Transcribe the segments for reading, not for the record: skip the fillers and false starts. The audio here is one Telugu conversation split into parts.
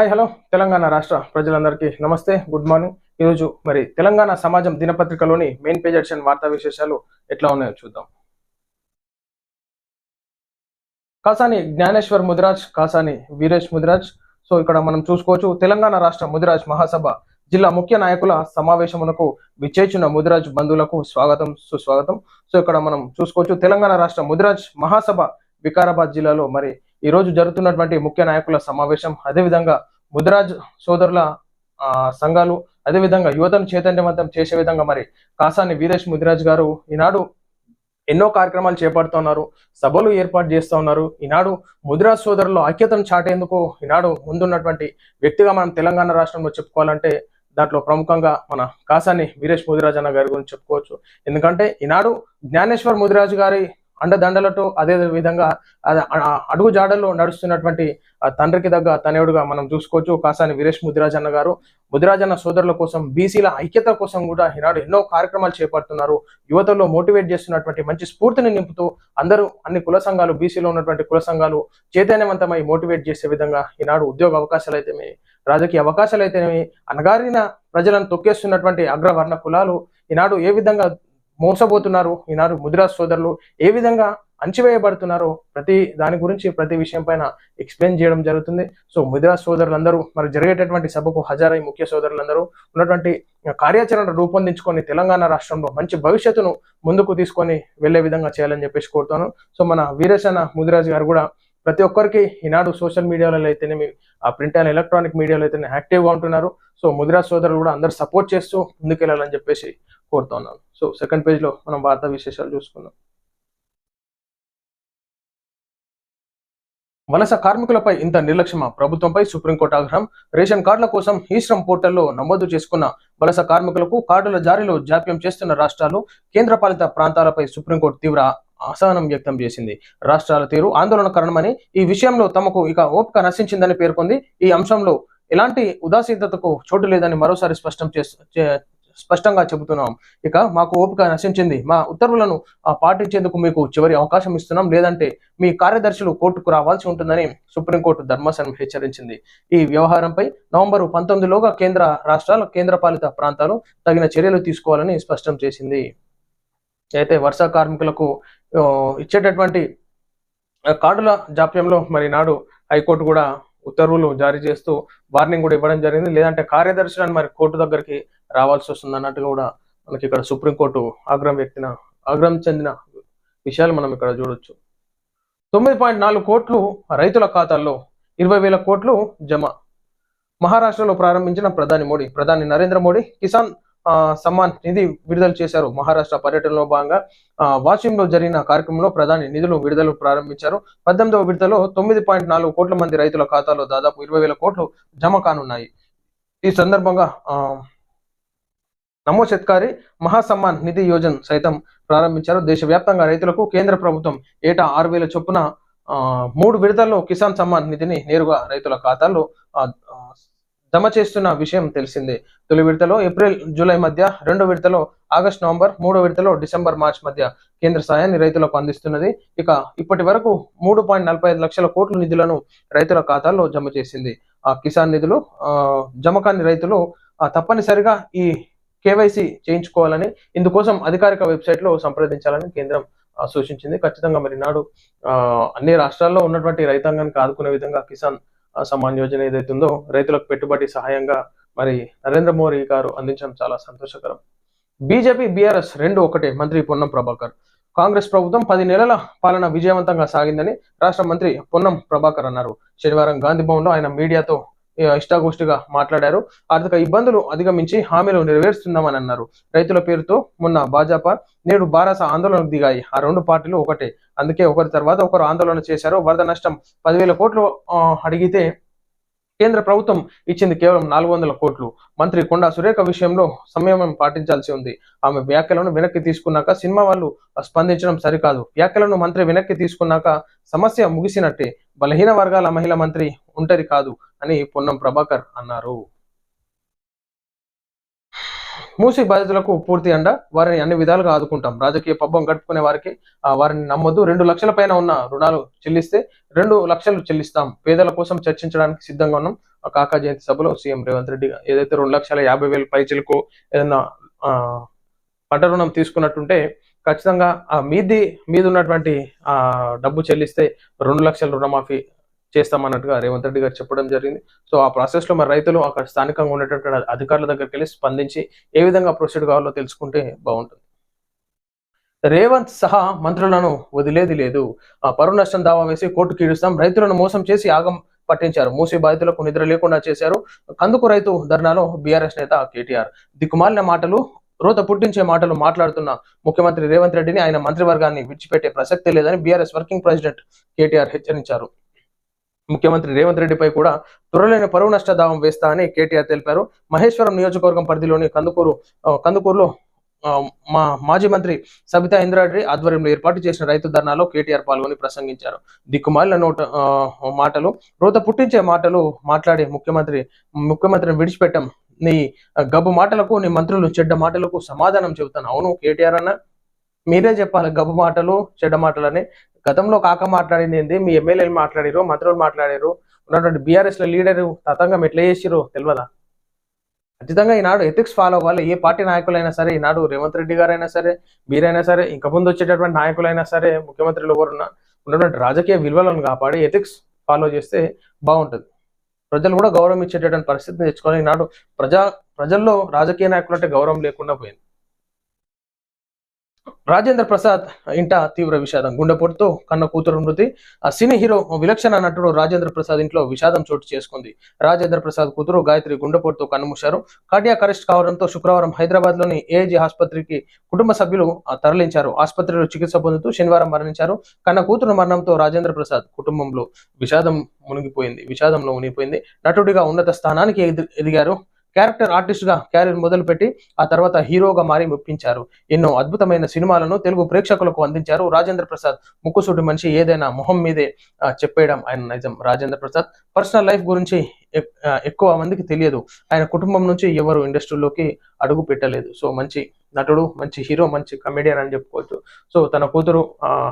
హాయ్ హలో తెలంగాణ రాష్ట్ర ప్రజలందరికీ నమస్తే, గుడ్ మార్నింగ్. ఈరోజు మరి తెలంగాణ సమాజం దినపత్రికలోని మెయిన్ పేజ్ ఎడిషన్ వార్తా విశేషాలు ఎట్లా ఉన్నాయో చూద్దాం. కాసాని జ్ఞానేశ్వర్ ముదిరాజ్, కాసాని వీరేష్ ముదిరాజ్. సో ఇక్కడ మనం చూసుకోవచ్చు, తెలంగాణ రాష్ట్ర ముదిరాజ్ మహాసభ జిల్లా ముఖ్య నాయకుల సమావేశమునకు విచ్చేసిన ముదిరాజ్ బంధువులకు స్వాగతం సుస్వాగతం. సో ఇక్కడ మనం చూసుకోవచ్చు, తెలంగాణ రాష్ట్ర ముదిరాజ్ మహాసభ వికారాబాద్ జిల్లాలో మరి ఈ రోజు జరుగుతున్నటువంటి ముఖ్య నాయకుల సమావేశం, అదేవిధంగా ముదిరాజ్ సోదరుల సంఘాలు, అదేవిధంగా యువతను చైతన్యవంతం చేసే విధంగా మరి కాసాని వీరేష్ ముదిరాజ్ గారు ఈనాడు ఎన్నో కార్యక్రమాలు చేపడుతున్నారు, సభలు ఏర్పాటు చేస్తూ ఉన్నారు. ఈనాడు ముదిరాజ్ సోదరుల ఐక్యతను చాటేందుకు ఈనాడు ముందున్నటువంటి వ్యక్తిగా మనం తెలంగాణ రాష్ట్రంలో చెప్పుకోవాలంటే దాంట్లో ప్రముఖంగా మన కాసాని వీరేష్ ముదిరాజ్ అన్న గారి గురించి చెప్పుకోవచ్చు. ఎందుకంటే ఈనాడు జ్ఞానేశ్వర్ ముదిరాజ్ గారి అండదండలతో అదే విధంగా అడుగు జాడల్లో నడుస్తున్నటువంటి తండ్రికి దగ్గ తనయుడుగా మనం చూసుకోవచ్చు కాసాని వీరేష్ ముదిరాజ్ అన్న గారు. ముదిరాజ్ అన్న సోదరుల కోసం, బీసీల ఐక్యత కోసం కూడా ఈనాడు ఎన్నో కార్యక్రమాలు చేపడుతున్నారు. యువతలో మోటివేట్ చేస్తున్నటువంటి మంచి స్ఫూర్తిని నింపుతూ అందరూ అన్ని కుల సంఘాలు, బీసీలో ఉన్నటువంటి కుల సంఘాలు చైతన్యవంతమై మోటివేట్ చేసే విధంగా ఈనాడు ఉద్యోగ అవకాశాలు అయితేనే, రాజకీయ అవకాశాలు అయితేనేమి, అణగారిన ప్రజలను తొక్కేస్తున్నటువంటి అగ్రవర్ణ కులాలు ఈనాడు ఏ విధంగా మోసపోతున్నారు, ఈనాడు ముదిరాజ్ సోదరులు ఏ విధంగా అణచివేయబడుతున్నారు, ప్రతి దాని గురించి ప్రతి విషయం పైన ఎక్స్ప్లెయిన్ చేయడం జరుగుతుంది. సో ముదిరాజ్ సోదరులందరూ మరి జరిగేటటువంటి సభకు హాజరై ముఖ్య సోదరులందరూ ఉన్నటువంటి కార్యాచరణ రూపొందించుకొని తెలంగాణ రాష్ట్రంలో మంచి భవిష్యత్తును ముందుకు తీసుకొని వెళ్లే విధంగా చేయాలని చెప్పేసి కోరుతాను. సో మన వీరేశన్న ముదిరాజ్ గారు కూడా ప్రతి ఒక్కరికి ఈనాడు సోషల్ మీడియాలో అయితేనేమి, ఆ ప్రింట్ అండ్ ఎలక్ట్రానిక్ మీడియాలో అయితేనే యాక్టివ్గా ఉంటున్నారు. సో ముదిరాజ్ సోదరులు కూడా అందరు సపోర్ట్ చేస్తూ ముందుకెళ్లాలని చెప్పేసి కోరుతున్నాను. సో సెకండ్ పేజ్ లో మనం వార్తా విశేషాలు చూసుకుందాం. వలస కార్మికులపై ఇంత నిర్లక్ష్యమా? ప్రభుత్వంపై సుప్రీంకోర్టు ఆగ్రహం. రేషన్ కార్డుల కోసం ఈశ్రమ్ పోర్టల్లో నమోదు చేసుకున్న వలస కార్మికులకు కార్డుల జారీలో జాప్యం చేస్తున్న రాష్ట్రాలు, కేంద్రపాలిత ప్రాంతాలపై సుప్రీంకోర్టు తీవ్ర అసహనం వ్యక్తం చేసింది. రాష్ట్రాల తీరు ఆందోళనకరణమని, ఈ విషయంలో తమకు ఇక ఓపిక నశించిందని పేర్కొంది. ఈ అంశంలో ఎలాంటి ఉదాసీనతకు చోటు లేదని మరోసారి స్పష్టంగా చెబుతున్నాం. ఇక మాకు ఓపిక నశించింది, మా ఉత్తర్వులను పాటించేందుకు మీకు చివరి అవకాశం ఇస్తున్నాం, లేదంటే మీ కార్యదర్శులు కోర్టుకు రావాల్సి ఉంటుందని సుప్రీంకోర్టు ధర్మాసనం హెచ్చరించింది. ఈ వ్యవహారంపై నవంబర్ 19లోగా కేంద్ర రాష్ట్రాల, కేంద్రపాలిత ప్రాంతాలు తగిన చర్యలు తీసుకోవాలని స్పష్టం చేసింది. అయితే వలస కార్మికులకు ఇచ్చేటటువంటి కార్డుల జాప్యంలో మరి నాడు హైకోర్టు కూడా ఉత్తర్వులు జారీ చేస్తూ వార్నింగ్ కూడా ఇవ్వడం జరిగింది. లేదంటే కార్యదర్శులను మరి కోర్టు దగ్గరికి రావాల్సి వస్తుంది అన్నట్టుగా కూడా మనకి ఇక్కడ సుప్రీంకోర్టు ఆగ్రహం చెందిన విషయాలు మనం ఇక్కడ చూడొచ్చు. 9.4 కోట్లు రైతుల ఖాతాల్లో, 20,000 కోట్లు జమ. మహారాష్ట్రలో ప్రారంభించిన ప్రధాని నరేంద్ర మోడీ కిసాన్ సమ్మాన్ నిధి విడుదల చేశారు. మహారాష్ట్ర పర్యటనలో భాగంగా వాషింలో జరిగిన కార్యక్రమంలో ప్రధాని నిధులు విడుదల ప్రారంభించారు. 18వ విడతలో 9.4 కోట్ల మంది రైతుల ఖాతాలో దాదాపు 20,000 కోట్లు జమ కానున్నాయి. ఈ సందర్భంగా నమో శత్కారి మహాసమ్మాన్ నిధి యోజన సైతం ప్రారంభించారు. దేశవ్యాప్తంగా రైతులకు కేంద్ర ప్రభుత్వం ఏటా 6,000 చొప్పున 3 విడతల్లో కిసాన్ సమ్మాన్ నిధిని నేరుగా రైతుల ఖాతాల్లో జమ చేస్తున్న విషయం తెలిసిందే. తొలి విడతలో ఏప్రిల్ జూలై మధ్య, 2వ విడతలో ఆగస్టు నవంబర్, 3వ విడతలో డిసెంబర్ మార్చ్ మధ్య కేంద్ర సాయాన్ని రైతులకు అందిస్తున్నది. ఇక ఇప్పటి వరకు 3.45 లక్షల కోట్ల నిధులను రైతుల ఖాతాల్లో జమ చేసింది. ఆ కిసాన్ నిధులు జమ కాని రైతులు తప్పనిసరిగా ఈ కేవైసీ చేయించుకోవాలని, ఇందుకోసం అధికారిక వెబ్సైట్ లో సంప్రదించాలని కేంద్రం సూచించింది. ఖచ్చితంగా మరి నాడు అన్ని రాష్ట్రాల్లో ఉన్నటువంటి రైతాంగానికి ఆదుకునే విధంగా కిసాన్ సమ్మాన్ యోజన ఏదైతే ఉందో రైతులకు పెట్టుబడి సహాయంగా మరి నరేంద్ర మోడీ గారు అందించడం చాలా సంతోషకరం. బీజేపీ బీఆర్ఎస్ 2 ఒకటే, మంత్రి పొన్నం ప్రభాకర్. కాంగ్రెస్ ప్రభుత్వం 10 నెలల పాలన విజయవంతంగా సాగిందని రాష్ట్ర మంత్రి పొన్నం ప్రభాకర్ అన్నారు. శనివారం గాంధీ భవన్ లో ఆయన మీడియాతో ఇష్టాగోష్ఠిగా మాట్లాడారు. ఆర్థిక ఇబ్బందులు అధిగమించి హామీలు నెరవేరుస్తున్నామని అన్నారు. రైతుల పేరుతో మొన్న భాజపా, నేడు బారాస ఆందోళనకు దిగాయి. ఆ 2 పార్టీలు ఒకటే, అందుకే ఒకరి తర్వాత ఒకరు ఆందోళన చేశారు. వరద నష్టం 10,000 కోట్లు అడిగితే కేంద్ర ప్రభుత్వం ఇచ్చింది కేవలం 400 కోట్లు. మంత్రి కొండా సురేఖ విషయంలో సంయమనం పాటించాల్సి ఉంది. ఆమె వ్యాఖ్యలను వెనక్కి తీసుకున్నాక సినిమా వాళ్ళు స్పందించడం సరికాదు. వ్యాఖ్యలను మంత్రి వెనక్కి తీసుకున్నాక సమస్య ముగిసినట్టే. బలహీన వర్గాల మహిళా మంత్రి ఉంటది కాదు అని పొన్నం ప్రభాకర్ అన్నారు. మూసి బాధితులకు పూర్తి అండ, వారిని అన్ని విధాలుగా ఆదుకుంటాం. రాజకీయ పబ్బం గడుపుకునే వారికి వారిని నమ్మొద్దు. 2 లక్షల పైన ఉన్న రుణాలు చెల్లిస్తే 2 లక్షలు చెల్లిస్తాం. పేదల కోసం చర్చించడానికి సిద్ధంగా ఉన్నాం. కాకా జయంతి సభలో సీఎం రేవంత్ రెడ్డి ఏదైతే 2,50,000 పైచలకు ఏదైనా పంట రుణం తీసుకున్నట్టుంటే ఖచ్చితంగా మీద ఉన్నటువంటి డబ్బు చెల్లిస్తే 2,00,000 రుణమాఫీ చేస్తామన్నట్టుగా రేవంత్ రెడ్డి గారు చెప్పడం జరిగింది. సో ఆ ప్రాసెస్ లో మరి రైతులు అక్కడ స్థానికంగా ఉన్నటువంటి అధికారుల దగ్గరికి వెళ్ళి స్పందించి ఏ విధంగా ప్రొసీడ్ కావాలో తెలుసుకుంటే బాగుంటుంది. రేవంత్ సహా మంత్రులను వదిలేది లేదు. పరువు నష్టం దావా వేసి కోర్టుకు ఈడుస్తాం, రైతులను మోసం చేసి ఆగం పట్టించారు, మూసి బాధితులకు నిద్ర లేకుండా చేశారు. కందుకు రైతు ధర్నాలో బీఆర్ఎస్ నేత కేటీఆర్ దిక్కుమాలిన మాటలు, రోత పుట్టించే మాటలు మాట్లాడుతున్న ముఖ్యమంత్రి రేవంత్ రెడ్డిని ఆయన మంత్రివర్గాన్ని విడిచిపెట్టే ప్రసక్తే లేదని బీఆర్ఎస్ వర్కింగ్ ప్రెసిడెంట్ కేటీఆర్ హెచ్చరించారు. ముఖ్యమంత్రి రేవంత్ రెడ్డిపై కూడా త్వరలోనే పరువు నష్ట దావం వేస్తా అని కేటీఆర్ తెలిపారు. మహేశ్వరం నియోజకవర్గం పరిధిలోని కందుకూరులో మాజీ మంత్రి సబితా ఇంద్రారెడ్డి ఆధ్వర్యంలో ఏర్పాటు చేసిన రైతు ధర్నాలో కేటీఆర్ పాల్గొని ప్రసంగించారు. దిక్కుమాలిన మాటలు, రోత పుట్టించే మాటలు మాట్లాడి ముఖ్యమంత్రిని విడిచిపెట్టాం, నీ గబ్బు మాటలకు, నీ మంత్రులు చెడ్డ మాటలకు సమాధానం చెబుతాను. అవును కేటీఆర్ అన్న, మీరే చెప్పాలి గబ్బు మాటలు చెడ్డ మాటలని. గతంలో కాక మాట్లాడింది ఏంది, మీ ఎమ్మెల్యేలు మాట్లాడారు, మంత్రులు మాట్లాడారు, ఉన్నటువంటి బీఆర్ఎస్ లీడర్ తతంగం ఎట్లా చేసిరో తెలియదా? ఖచ్చితంగా ఈనాడు ఎథిక్స్ ఫాలో అవ్వాలి. ఏ పార్టీ నాయకులైనా సరే, ఈనాడు రేవంత్ రెడ్డి గారైనా సరే, మీరైనా సరే, ఇంకా ముందు వచ్చేటటువంటి నాయకులైనా సరే, ముఖ్యమంత్రులు ఎవరున్నా ఉన్నటువంటి రాజకీయ విలువలను కాపాడి ఎథిక్స్ ఫాలో చేస్తే బాగుంటుంది. ప్రజలు కూడా గౌరవం ఇచ్చేటటువంటి పరిస్థితిని తెచ్చుకొని ఈనాడు ప్రజల్లో రాజకీయ నాయకులు అంటే గౌరవం లేకుండా పోయింది. రాజేంద్ర ప్రసాద్ ఇంట తీవ్ర విషాదం, గుండెపోటుతో కన్న కూతురు మృతి. సినీ హీరో విలక్షణ నటుడు రాజేంద్ర ప్రసాద్ ఇంట్లో విషాదం చోటు చేసుకుంది. రాజేంద్ర ప్రసాద్ కూతురు గాయత్రి గుండెపోటుతో కన్నుమూశారు. కార్డియాక్ అరెస్ట్ కావడంతో శుక్రవారం హైదరాబాద్ లోని ఏజీ ఆసుపత్రికి కుటుంబ సభ్యులు తరలించారు. ఆసుపత్రిలో చికిత్స పొందుతూ శనివారం మరణించారు. కన్న కూతురు మరణంతో రాజేంద్ర ప్రసాద్ కుటుంబంలో విషాదంలో మునిగిపోయింది. నటుడిగా ఉన్నత స్థానానికి ఎదిగారు. క్యారెక్టర్ ఆర్టిస్ట్ గా క్యారియర్ మొదలుపెట్టి ఆ తర్వాత హీరోగా మారి మెప్పించారు. ఎన్నో అద్భుతమైన సినిమాలను తెలుగు ప్రేక్షకులకు అందించారు. రాజేంద్ర ప్రసాద్ ముక్కుసూటి మనిషి, ఏదైనా మొహం మీదే చెప్పేయడం ఆయన నైజం. రాజేంద్ర ప్రసాద్ పర్సనల్ లైఫ్ గురించి ఎక్కువ మందికి తెలియదు. ఆయన కుటుంబం నుంచి ఎవరు ఇండస్ట్రీలోకి అడుగు పెట్టలేదు. సో మంచి నటుడు, మంచి హీరో, మంచి కమెడియన్ అని చెప్పుకోవచ్చు. సో తన కూతురు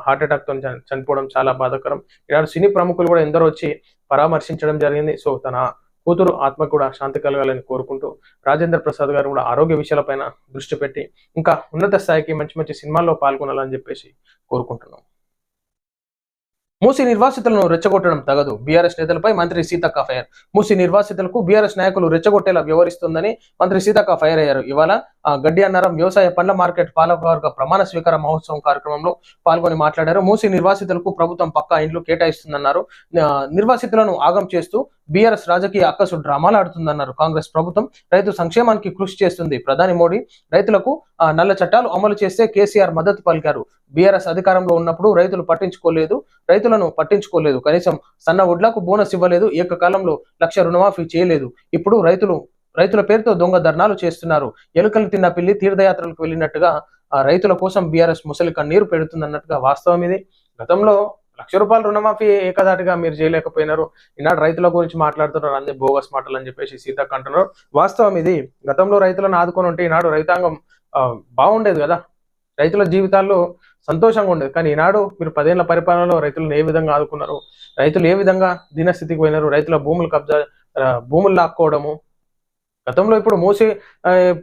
హార్ట్ అటాక్ తో చనిపోవడం చాలా బాధాకరం. ఈనాడు సినీ ప్రముఖులు కూడా ఎందరో వచ్చి పరామర్శించడం జరిగింది. సో తన కూతురు ఆత్మ కూడా శాంతి కలగాలని కోరుకుంటూ రాజేంద్ర ప్రసాద్ గారు కూడా ఆరోగ్య విషయాలపైన దృష్టి పెట్టి ఇంకా ఉన్నత స్థాయికి మంచి మంచి సినిమాల్లో పాల్గొనాలని చెప్పేసి కోరుకుంటున్నాం. మూసి నిర్వాసితులను రెచ్చగొట్టడం తగదు, బీఆర్ఎస్ నేతలపై మంత్రి సీతక్క ఫైర్. మూసి నిర్వాసితులకు బీఆర్ఎస్ నాయకులు రెచ్చగొట్టేలా వ్యవహరిస్తుందని మంత్రి సీతక్క ఫైర్ అయ్యారు. ఇవాళ గడ్డి అన్నారం వ్యవసాయ పండ్ల మార్కెట్ పాలకవర్గ ప్రమాణ స్వీకార మహోత్సవం కార్యక్రమంలో పాల్గొని మాట్లాడారు. మూసి నిర్వాసితులకు ప్రభుత్వం పక్కా ఇండ్లు కేటాయిస్తుందన్నారు. నిర్వాసితులను ఆగం చేస్తూ బీఆర్ఎస్ రాజకీయ అక్కసు డ్రామాలు ఆడుతుందన్నారు. కాంగ్రెస్ ప్రభుత్వం రైతు సంక్షేమానికి కృషి చేస్తుంది. ప్రధాని మోడీ రైతులకు నల్ల చట్టాలు అమలు చేస్తే కేసీఆర్ మద్దతు పలికారు. బీఆర్ఎస్ అధికారంలో ఉన్నప్పుడు రైతులను పట్టించుకోలేదు. కనీసం సన్న వడ్లకు బోనస్ ఇవ్వలేదు. ఏకకాలంలో 1,00,000 రుణమాఫీ చేయలేదు. ఇప్పుడు రైతుల పేరుతో దొంగ ధర్నాలు చేస్తున్నారు. ఎలుకలు తిన్న పిల్లి తీర్థయాత్రలకు వెళ్ళినట్టుగా రైతుల కోసం బీఆర్ఎస్ ముసలి కన్నీరు పెడుతుందన్నట్టుగా వాస్తవం ఇది. గతంలో 1,00,000 రూపాయల రుణమాఫీ ఏకదాటిగా మీరు చేయలేకపోయినారు. ఈనాడు రైతుల గురించి మాట్లాడుతున్నారు, అందే బోగస్ మాటలు అని చెప్పేసి సీతక్క అంటున్నారు. వాస్తవం ఇది. గతంలో రైతులను ఆదుకొని ఉంటే ఈనాడు రైతాంగం బాగుండేది కదా, రైతుల జీవితాల్లో సంతోషంగా ఉండేది. కానీ ఈనాడు మీరు 10 ఏళ్ల పరిపాలనలో రైతులను ఏ విధంగా ఆదుకున్నారు, రైతులు ఏ విధంగా దీనస్థితికి పోయినారు, రైతుల భూములు లాక్కోవడము. గతంలో ఇప్పుడు మూసి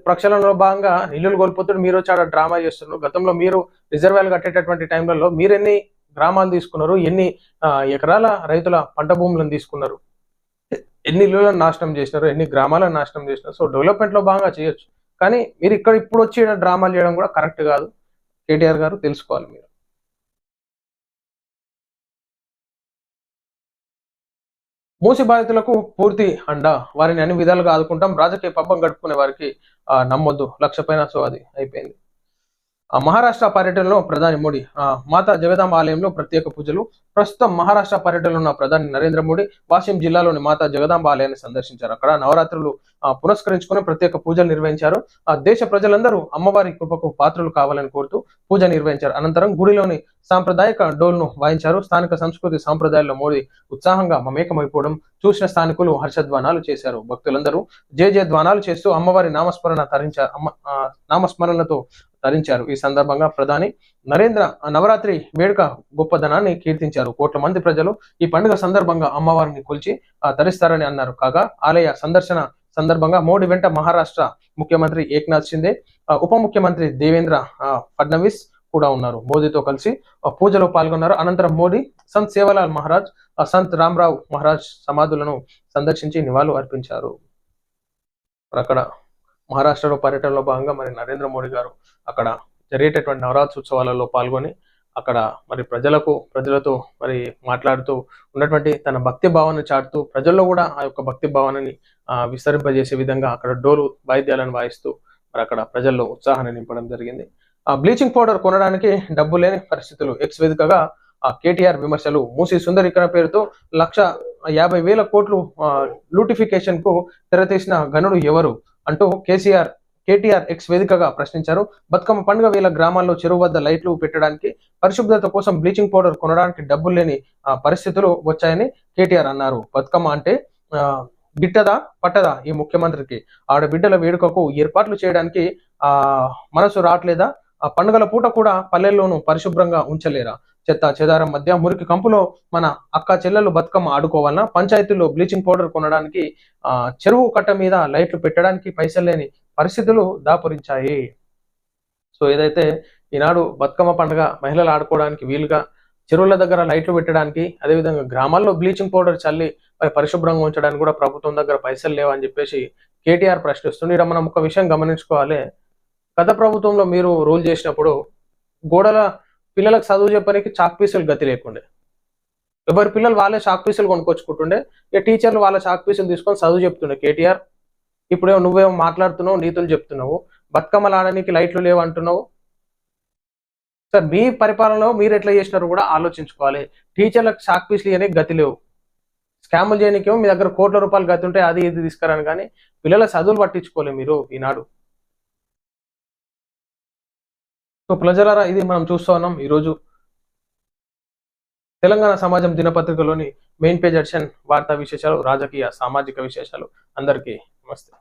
ప్రక్షాళనలో భాగంగా ఇల్లులు కోల్పోతున్నారు, మీరు చాలా డ్రామా చేస్తున్నారు. గతంలో మీరు రిజర్వాయర్లు కట్టేటటువంటి టైంలలో మీరు ఎన్ని గ్రామాలు తీసుకున్నారు, ఎన్ని ఎకరాల రైతుల పంట భూములను తీసుకున్నారు, ఎన్ని ఇల్లులను నాశనం చేసినారు, ఎన్ని గ్రామాలను నాశనం చేసినారు. సో డెవలప్మెంట్ లో భాగంగా చేయొచ్చు, కానీ మీరు ఇప్పుడు వచ్చి డ్రామాలు చేయడం కూడా కరెక్ట్ కాదు. కేటీఆర్ గారు తెలుసుకోవాలి. మీరు మూసి బాధితులకు పూర్తి అండ, వారిని అన్ని విధాలుగా ఆదుకుంటాం. రాజకీయ పబ్బం గడుపుకునే వారికి నమ్మొద్దు, 1,00,000 పైన. సో అది అయిపోయింది. మహారాష్ట్ర పర్యటనలో ప్రధాని మోడీ మాతా జగదాంబ ఆలయంలో ప్రత్యేక పూజలు. ప్రస్తుతం మహారాష్ట్ర పర్యటనలో ఉన్న ప్రధాని నరేంద్ర మోడీ వాషిం జిల్లాలోని మాతా జగదాంబ ఆలయాన్ని సందర్శించారు. అక్కడ నవరాత్రులు పురస్కరించుకుని ప్రత్యేక పూజలు నిర్వహించారు. దేశ ప్రజలందరూ అమ్మవారి కృపకు పాత్రలు కావాలని కోరుతూ పూజ నిర్వహించారు. అనంతరం గుడిలోని సాంప్రదాయక డోల్ను వాయించారు. స్థానిక సంస్కృతి సాంప్రదాయాల్లో మోడీ ఉత్సాహంగా మమేకమైపోవడం చూసిన స్థానికులు హర్షధ్వానాలు చేశారు. భక్తులందరూ జయ జయ ధ్వానాలు చేస్తూ అమ్మవారి నామస్మరణలతో తరించారు. ఈ సందర్భంగా ప్రధాని నరేంద్ర నవరాత్రి వేడుక గొప్పదనాన్ని కీర్తించారు. కోట్ల మంది ప్రజలు ఈ పండుగ సందర్భంగా అమ్మవారిని కొలిచి తరిస్తారని అన్నారు. కాగా ఆలయ సందర్శన సందర్భంగా మోడీ వెంట మహారాష్ట్ర ముఖ్యమంత్రి ఏక్నాథ్ షిండే, ఉప ముఖ్యమంత్రి దేవేంద్ర ఫడ్నవీస్ కూడా ఉన్నారు. మోదీతో కలిసి పూజలో పాల్గొన్నారు. అనంతరం మోడీ సంత్ సేవలాల్ మహారాజ్, సంత్ రామ్రావ్ మహారాజ్ సమాధులను సందర్శించి నివాళులు అర్పించారు. అక్కడ మహారాష్ట్రలో పర్యటనలో భాగంగా మరి నరేంద్ర మోడీ గారు అక్కడ జరిగేటటువంటి నవరాత్రి ఉత్సవాలలో పాల్గొని అక్కడ మరి ప్రజలతో మరి మాట్లాడుతూ ఉన్నటువంటి తన భక్తి భావాన్ని చాటుతూ ప్రజల్లో కూడా ఆ యొక్క భక్తి భావాన్ని విస్తరింపజేసే విధంగా అక్కడ డోలు వాయిద్యాలను వాయిస్తూ మరి అక్కడ ప్రజల్లో ఉత్సాహాన్ని నింపడం జరిగింది. ఆ బ్లీచింగ్ పౌడర్ కొనడానికి డబ్బు లేని పరిస్థితులు. ఎక్స్ వేదికగా కేటీఆర్ విమర్శలు. మూసీ సుందరీకరణ పేరుతో 1,50,000 కోట్లు లూటిఫికేషన్ కు తెరతీసిన ఘనుడు ఎవరు అంటూ కేటీఆర్ ఎక్స్ వేదికగా ప్రశ్నించారు. బతుకమ్మ పండుగ వేళ గ్రామాల్లో చెరువు వద్ద లైట్లు పెట్టడానికి, పరిశుభ్రత కోసం బ్లీచింగ్ పౌడర్ కొనడానికి డబ్బులు లేని పరిస్థితులు వచ్చాయని కేటీఆర్ అన్నారు. బతుకమ్మ అంటే గిట్టదా పట్టదా ఈ ముఖ్యమంత్రికి? ఆడబిడ్డల వేడుకకు ఏర్పాట్లు చేయడానికి మనసు రావట్లేదా? ఆ పండుగల పూట కూడా పల్లెల్లోనూ పరిశుభ్రంగా ఉంచలేరా? చెత్త చెదారం మధ్య మురికి కంపులో మన అక్క చెల్లెలు బతుకమ్మ ఆడుకోవాలన్నా? పంచాయతీల్లో బ్లీచింగ్ పౌడర్ కొనడానికి, చెరువు కట్ట మీద లైట్లు పెట్టడానికి పైసలు లేని పరిస్థితులు దాపురించాయి. సో ఏదైతే ఈనాడు బతుకమ్మ పండుగ మహిళలు ఆడుకోవడానికి వీలుగా చెరువుల దగ్గర లైట్లు పెట్టడానికి, అదేవిధంగా గ్రామాల్లో బ్లీచింగ్ పౌడర్ చల్లి పరిశుభ్రంగా ఉంచడానికి కూడా ప్రభుత్వం దగ్గర పైసలు లేవని చెప్పేసి కేటీఆర్ ప్రశ్నిస్తుంది. ఇక్కడ మనం ఒక విషయం గమనించుకోవాలి. గత ప్రభుత్వంలో మీరు రూల్ చేసినప్పుడు గోడల పిల్లలకు చదువు చెప్పడానికి చాక్ పీసులు గతి లేకుండే. ఎవరి పిల్లలు వాళ్ళే చాక్ పీసులు కొనుక్కొచ్చుకుంటుండే. ఇక టీచర్లు వాళ్ళ చాక్ పీసులు తీసుకొని చదువు చెప్తుండే కేటీఆర్. ఇప్పుడేమో నువ్వేమో మాట్లాడుతున్నావు, నీతులు చెప్తున్నావు, బతుకమ్మలు ఆడడానికి లైట్లు లేవు అంటున్నావు. సార్ మీ పరిపాలనలో మీరు ఎట్లా చేసినారు కూడా ఆలోచించుకోవాలి. టీచర్లకు చాక్ పీసులు ఇవన్నీ గతి లేవు. స్కాములు చేయడానికేమో మీ దగ్గర కోట్ల రూపాయలు గతి ఉంటే అది ఇది తీసుకురాను, కానీ పిల్లల చదువులు పట్టించుకోలే మీరు ఈనాడు. సో ప్రజలారా, ఇది మనం చూస్తూ ఉన్నాం ఈరోజు తెలంగాణ సమాజం దినపత్రికలోని మెయిన్ పేజ్ ఎడిషన్ వార్తా విశేషాలు, రాజకీయ సామాజిక విశేషాలు. అందరికీ నమస్తే.